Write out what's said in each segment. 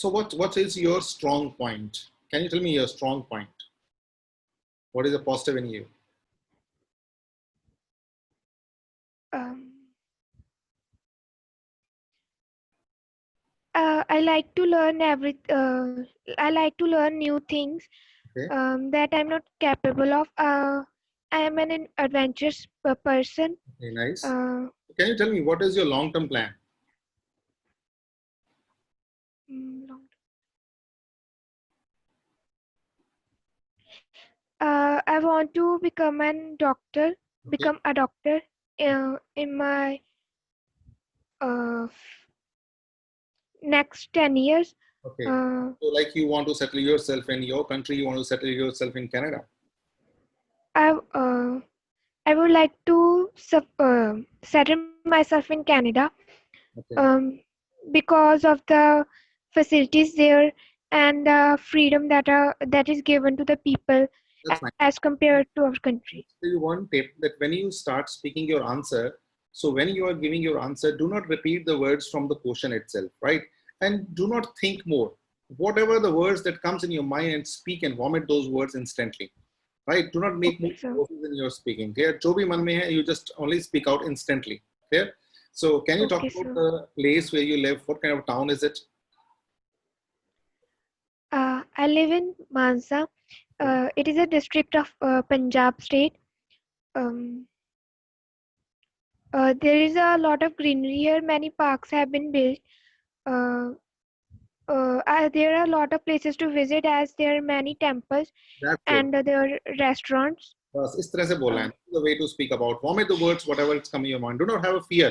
So what is your strong point? Can you tell me your strong point? What is the positive in you? Um, I like to learn I like to learn new things Okay, that I'm not capable of. I am an adventurous person. okay, nice. Uh, Can you tell me what is your long-term plan? long- I want to become an doctor, Okay, become a doctor in my uh, next 10 years. okay. Uh, So like you want to settle yourself in your country, you want to settle yourself in Canada. I, uh, I would like to settle myself in Canada Okay, um, because of the facilities there and the freedom that is given to the people that's as fine. compared to our country. Tell you one tip that when you start speaking your answer, so when you are giving your answer, do not repeat the words from the question itself, right? And do not think more. Whatever the words that comes in your mind, and speak and vomit those words instantly, right? Do not make more Okay, so pauses in your speaking. Clear? जो भी मन में है, you just only speak out instantly. Clear? So can you talk okay, about so the place where you live? What kind of town is it? I live in Mansa. Okay. It is a district of Punjab state. Um, there is a lot of greenery here. Many parks have been built. Uh, there are a lot of places to visit as there are many temples That's good. and there are restaurants. बस इस तरह से बोलना Uh, है. The way to speak about. Vomit the words, whatever it's coming in your mind. Do not have a fear,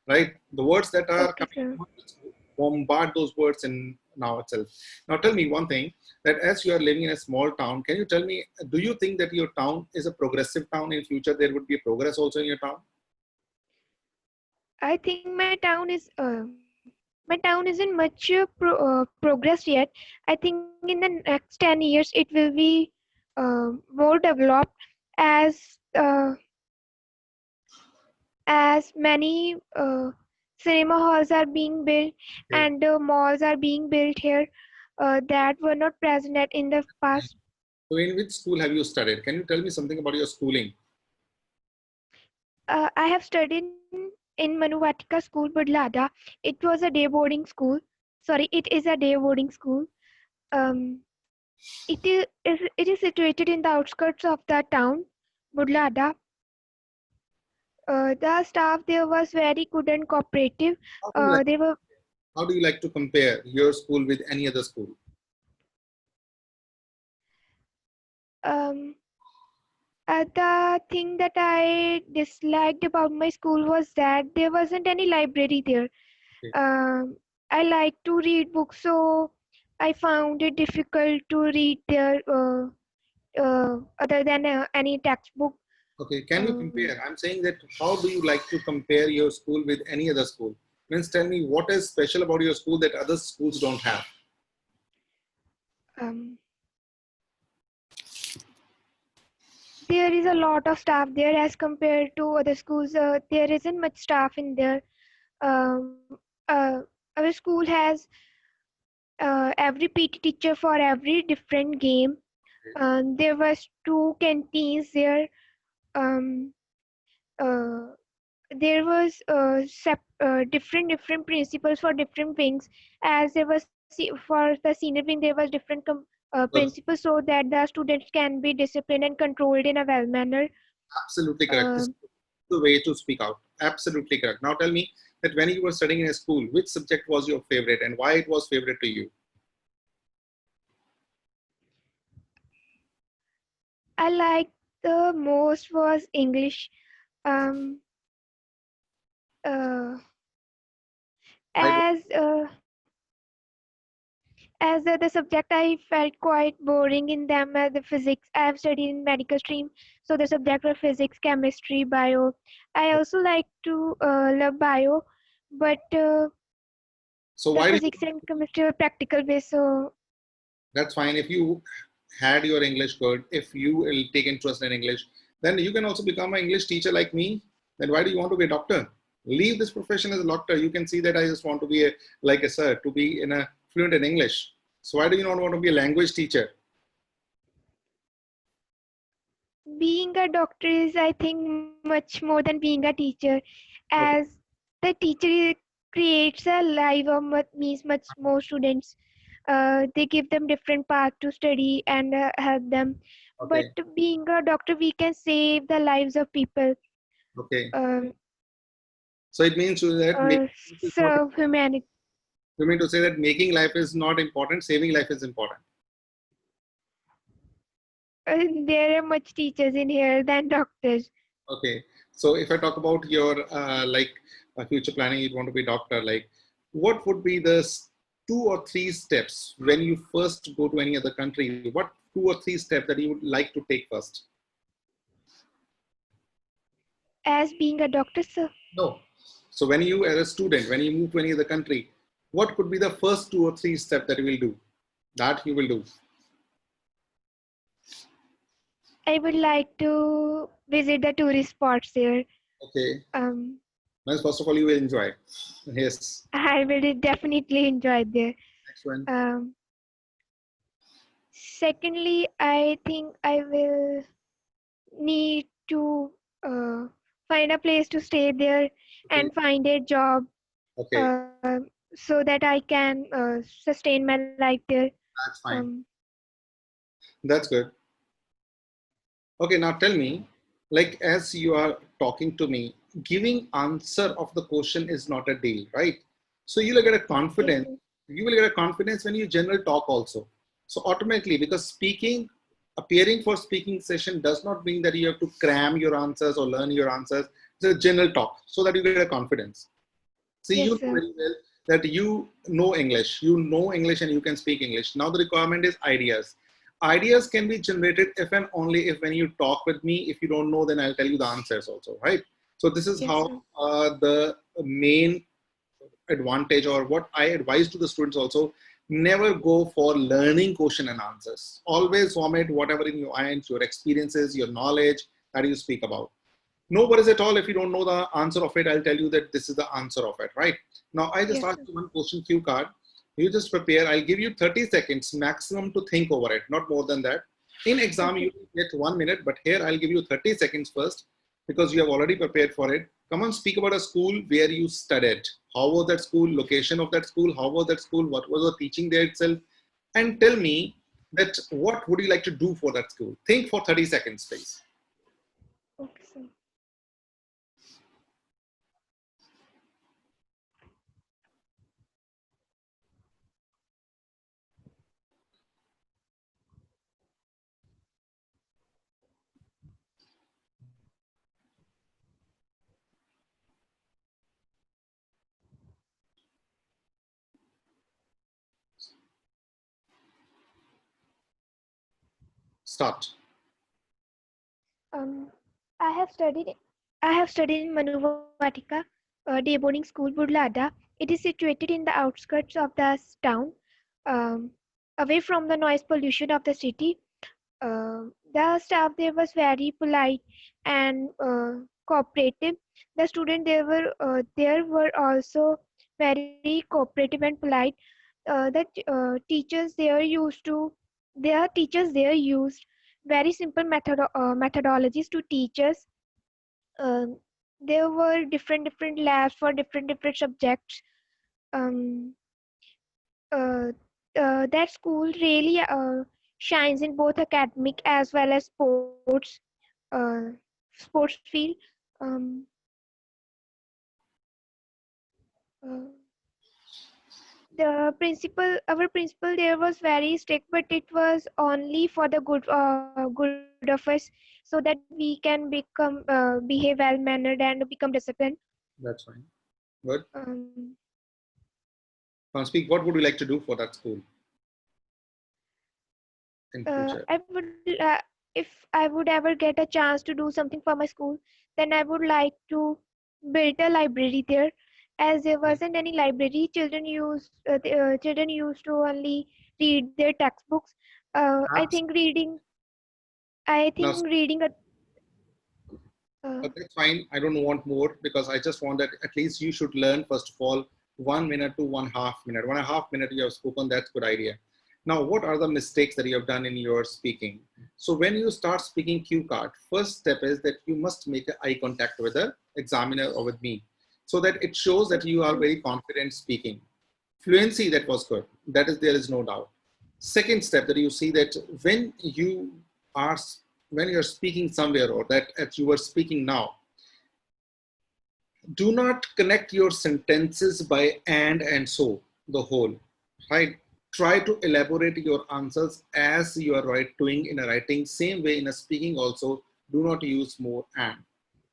right? The words that are okay, coming in sir. your mind, just bombard those words in now itself. Now tell me one thing, that as you are living in a small town, can you tell me, do you think that your town is a progressive town? In future there would be a progress also in your town? I think my town isn't much progressed yet. I think in the next 10 years it will be more developed as as many cinema halls are being built Okay. and malls are being built here that were not present in the past. So in which school have you studied? Can you tell me something about your schooling? I have studied in Manuvatika School, Budlada. It was a day boarding school. Sorry, it is a day boarding school. Um, it is situated in the outskirts of the town, Budlada. The staff there was very good and cooperative. How do you like, They were how do you like to compare your school with any other school? um, the thing that I disliked about my school was that there wasn't any library there. Okay. I like to read books, so I found it difficult to read there other than any textbook. Okay, can you Um, compare? I'm saying that how do you like to compare your school with any other school? Means tell me what is special about your school that other schools don't have. um, there is a lot of staff there as compared to other schools. There isn't much staff in there. Um, our school has every PT teacher for every different game. There was two canteens there. Um, uh, there was different principals for different wings. As there was for the senior wing, there was different But principals so that the students can be disciplined and controlled in a well manner. absolutely correct. This Uh, is the way to speak out. Absolutely correct. Now tell me that when you were studying in a school, which subject was your favorite and why it was favorite to you? I liked the most was English. Um, uh, Why? as the subject I felt quite boring in them the physics. I have studied in medical stream, so the subject were physics, chemistry, bio. I also like to love bio, but So the why did physics and chemistry were practical based, so that's fine. If you had your English good, if you will take interest in English, then you can also become an English teacher like me. Then why do you want to be a doctor? Leave this profession as a doctor. You can see that I just want to be a, like a sir, to be in a fluent in English. So why do you not want to be a language teacher? Being a doctor is, I think, much more than being a teacher, Okay. as the teacher creates a life of means much more students. They give them different path to study and help them. But Okay. being a doctor, we can save the lives of people, Okay. um, So it means that uh, making life is not. serve humanity. You mean to say that making life is not important, saving life is important? There are much teachers in here than doctors. Okay. So if I talk about your like future planning, you want to be doctor. Like, what would be the 2 or 3 steps when you first go to any other country? What 2 or 3 steps that you would like to take first? As being a doctor, so No. So when you, as a student, when you move to any other country, what could be the first 2 or 3 steps that you will do? That you will do. I would like to visit the tourist spots there. Okay. Um, Well, first of all, you will enjoy. Yes. I will definitely enjoy there. Next one. Um, Secondly, I think I will need to uh, find a place to stay there Okay. and find a job, Okay. uh, so that I can sustain my life there. That's fine. Um, That's good. Okay, now tell me, like as you are talking to me, giving answer of the question is not a deal, right? So you will get a yes, confidence. sir. You will get a confidence when you general talk also. So automatically, because speaking, appearing for speaking session does not mean that you have to cram your answers or learn your answers. It's a general talk so that you get a confidence. See, you Yes, know sir. very well that you know English and you can speak English. Now the requirement is ideas. Ideas can be generated if and only if when you talk with me. If you don't know, then I'll tell you the answers also, right? So this is Yes, how sir. the main advantage, or what I advise to the students also, never go for learning question and answers. Always vomit whatever in your minds, your experiences, your knowledge that you speak about. No worries at all. If you don't know the answer of it, I'll tell you that this is the answer of it, right? Now, I just Yes, asked sir. you one question cue card. You just prepare. I'll give you 30 seconds maximum to think over it, not more than that. In exam, you Okay. will get 1 minute, but here I'll give you 30 seconds first because you have already prepared for it. Come on, speak about a school where you studied. How was that school? Location of that school? How was that school? What was the teaching there itself? And tell me that what would you like to do for that school? Think for 30 seconds, please. Okay, sir. Start. Um, I have studied. I have studied in Manuvatika, day boarding school, Budlada. It is situated in the outskirts of the town, um, away from the noise pollution of the city. The staff there was very polite and cooperative. The students there were also very cooperative and polite. Teachers there used to their teachers there used very simple methodologies to teach us. Um, there were different labs for different subjects. Um, uh, that school really shines in both academic as well as uh, sports field. Um, uh, our principal there was very strict, but it was only for the good of us, so that we can become behave well mannered and become disciplined. That's fine. Good. Um, Now speak. What would you like to do for that school in future? I would if I would ever get a chance to do something for my school, then I would like to build a library there, as there wasn't any library. Children used to only read their textbooks. I Abs- think I Now, think reading a but uh, that's fine. I don't want more because I just want that at least you should learn first of all 1 minute to 1.5 minute. 1.5 minute you have spoken, that's good idea. Now, what are the mistakes that you have done in your speaking? So when you start speaking cue card, first step is that you must make eye contact with the examiner or with me, so that it shows that you are very confident speaking. Fluency, that was good. That is, there is no doubt. Second step, that you see that are when you're speaking somewhere, or that as you are speaking now, do not connect your sentences by and so, the whole, right? Try to elaborate your answers as you are doing in a writing. Same way in a speaking also, do not use more and.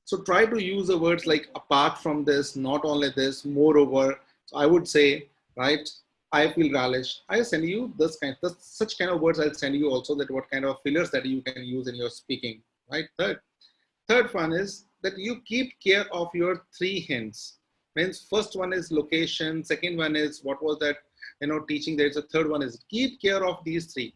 So try to use the words like apart from this, not only this, moreover. So I would say, right, I feel relish. I send you such kind of words. I'll send you also that what kind of fillers that you can use in your speaking, right? Third one is that you keep care of your three hints. Means first one is location, second one is what was that, teaching. There's a third one is keep care of these three.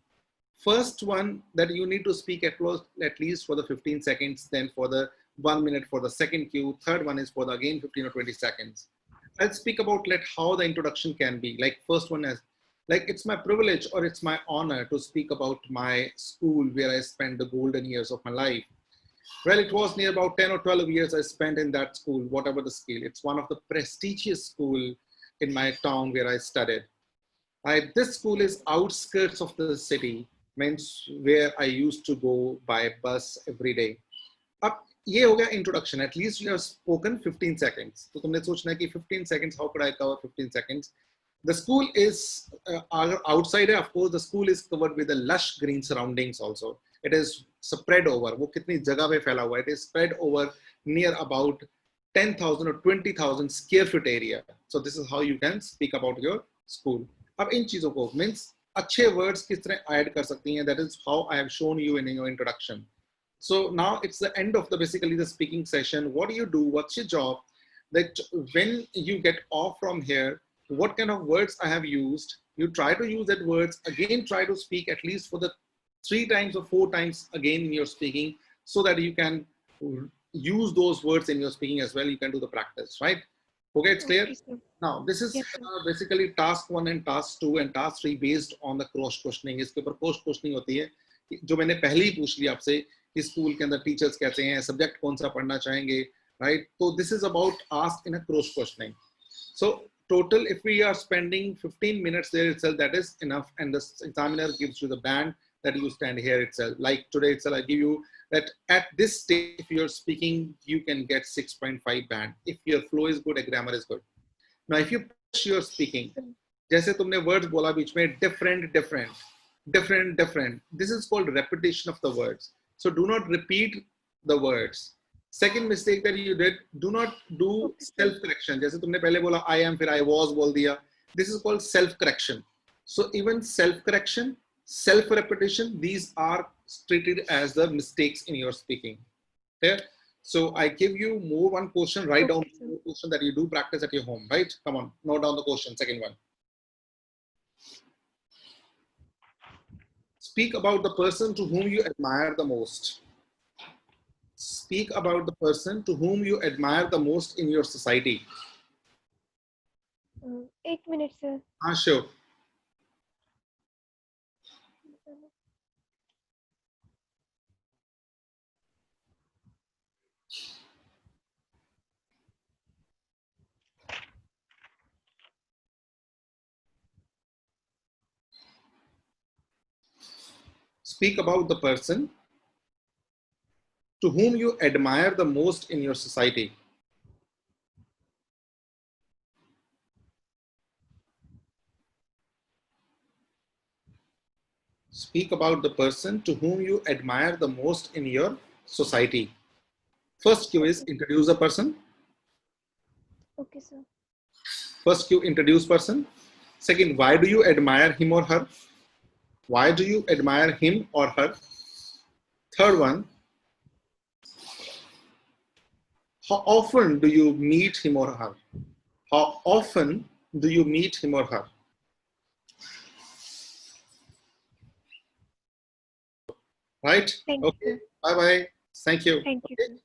First one, that you need to speak at least for the 15 seconds, then for the 1 minute for the second cue. Third one is for the again 15 or 20 seconds. I'll speak about how the introduction can be. Like first one is like, it's my privilege or it's my honor to speak about my school where I spent the golden years of my life. Well, it was near about 10 or 12 years I spent in that school, whatever the scale. It's one of the prestigious school in my town where I studied. This school is outskirts of the city, means where I used to go by bus every day. अब ये हो गया introduction. At least you have spoken 15 seconds. तो तुमने सोचना है कि 15 seconds, how could I cover 15 seconds? The school is outside. Of course, the school is covered with the lush green surroundings also. It is spread over. वो कितनी जगह पे फैला हुआ है? It is spread over near about 10,000 or 20,000 square foot area. So this is how you can speak about your school. अब इन चीजों को means अच्छे words किस तरह add कर सकती हैं? That is how I have shown you in your introduction. So now it's the end of basically the speaking session. What do you do? What's your job? That when you get off from here, what kind of words I have used, you try to use that words again, try to speak at least for the 3 times or 4 times again in your speaking, so that you can use those words in your speaking as well. You can do the practice, right? Okay, it's clear. Now this is basically task 1 and task 2 and task 3 based on the cross questioning. इसके ऊपर cross questioning होती है, जो मैंने पहले ही पूछ लिया आपसे कि स्कूल के अंदर टीचर्स कैसे हैं, सब्जेक्ट कौन सा पढ़ना चाहेंगे, right? So this is about ask in a cross questioning. So total, if we are spending 15 minutes there itself, that is enough, and the examiner gives you the band that you stand here itself. Like today itself, I give you that at this stage, if you're speaking, you can get 6.5 band. If your flow is good, a grammar is good. Now, if you push your speaking, जैसे तुमने words बोला बीच में, different. This is called repetition of the words. So do not repeat the words. Second mistake that you did, do not do self-correction. जैसे तुमने पहले बोला I am, फिर I was बोल दिया. This is called self-correction. So even self-correction, self-repetition, these are treated as the mistakes in your speaking. Okay? So I give you more one question, write down the question that you do practice at your home, right? Come on, note down the question, second one. Speak about the person to whom you admire the most. Speak about the person to whom you admire the most in your society. 8 minutes, sir. Sure. Speak about the person to whom you admire the most in your society. Speak about the person to whom you admire the most in your society. First cue is introduce the person. Okay, sir. First cue, introduce person. Second, why do you admire him or her? Why do you admire him or her? Third one, how often do you meet him or her? How often do you meet him or her? Right? Thank okay. you. Bye-bye. Thank you. Thank you. Okay.